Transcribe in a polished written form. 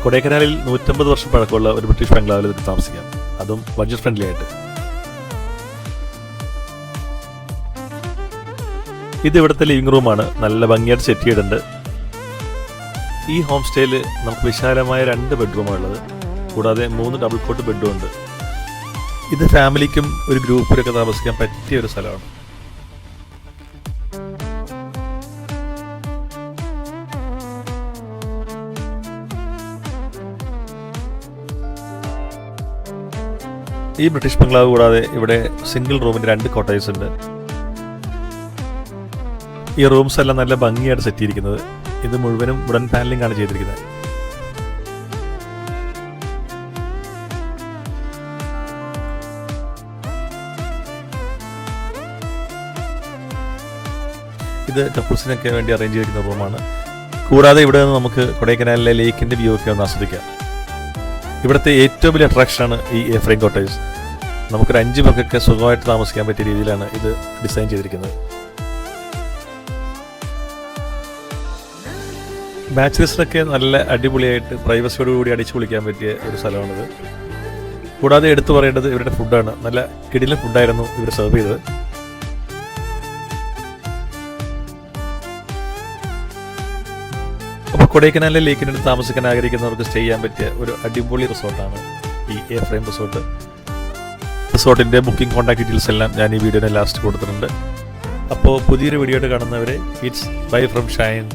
കൊടൈക്കനാലിൽ 150 വർഷം പഴക്കമുള്ള ഒരു ബ്രിട്ടീഷ് ബംഗ്ലാവിൽ നിങ്ങൾക്ക് താമസിക്കാം, അതും ബഡ്ജറ്റ് ഫ്രണ്ട്ലി ആയിട്ട്. ഇത് ഇവിടുത്തെ ലിവിംഗ് റൂമാണ്. നല്ല ഭംഗിയായിട്ട് സെറ്റ് ചെയ്തിട്ടുണ്ട്. ഈ ഹോം സ്റ്റേയിൽ നമുക്ക് വിശാലമായ 2 ബെഡ്റൂമുള്ളത്, കൂടാതെ 3 ഡബിൾ കോട്ട് ബെഡും ഉണ്ട്. ഇത് ഫാമിലിക്കും ഒരു ഗ്രൂപ്പിലൊക്കെ താമസിക്കാൻ പറ്റിയ ഒരു സ്ഥലമാണ്. ഈ ബ്രിട്ടീഷ് ബംഗ്ലാവ് കൂടാതെ ഇവിടെ സിംഗിൾ റൂമിന് 2 കോട്ടേഴ്സ് ഉണ്ട്. ഈ റൂംസ് എല്ലാം നല്ല ഭംഗിയായിട്ട് സെറ്റ് ചെയ്തിരിക്കുന്നത്. ഇത് മുഴുവനും വുഡൻ പാനലിംഗ് ആണ് ചെയ്തിരിക്കുന്നത്. ഇത് കപ്പിൾസിനൊക്കെ വേണ്ടി അറേഞ്ച് ചെയ്തിരിക്കുന്ന റൂമാണ്. കൂടാതെ ഇവിടെ നിന്ന് നമുക്ക് കൊടൈക്കനാലിലെ ലേക്കിൻ്റെ വ്യൂ ഒക്കെ ഒന്ന് ആസ്വദിക്കാം. ഇവിടുത്തെ ഏറ്റവും വലിയ അട്രാക്ഷനാണ് ഈ എ ഫ്രെയിം കോട്ടേഴ്സ്. നമുക്കൊരു 5 പേർക്കൊക്കെ സുഖമായിട്ട് താമസിക്കാൻ പറ്റിയ രീതിയിലാണ് ഇത് ഡിസൈൻ ചെയ്തിരിക്കുന്നത്. ബാച്ചിലേഴ്സിനൊക്കെ നല്ല അടിപൊളിയായിട്ട് പ്രൈവസിയോടുകൂടി അടിച്ചു പൊളിക്കാൻ പറ്റിയ ഒരു സ്ഥലമാണിത്. കൂടാതെ എടുത്തു പറയേണ്ടത് ഇവരുടെ ഫുഡാണ്. നല്ല കിടിലൻ ഫുഡായിരുന്നു ഇവർ സെർവ് ചെയ്തത്. അപ്പോൾ കൊടൈക്കനാലിലെ ലേക്കിനടുത്ത് താമസിക്കാൻ ആഗ്രഹിക്കുന്നവർക്ക് സ്റ്റേ ചെയ്യാൻ പറ്റിയ ഒരു അടിപൊളി റിസോർട്ടാണ് ഈ എ ഫ്രെയിം റിസോർട്ട്. റിസോർട്ടിൻ്റെ ബുക്കിംഗ് കോൺടാക്ട് ഡീറ്റെയിൽസ് എല്ലാം ഞാൻ ഈ വീഡിയോയുടെ ലാസ്റ്റ് കൊടുത്തിട്ടുണ്ട്. അപ്പോൾ പുതിയൊരു വീഡിയോ ആയിട്ട് കാണുന്നവരെ ഇറ്റ്സ് ബൈ ഫ്രം ഷൈൻ.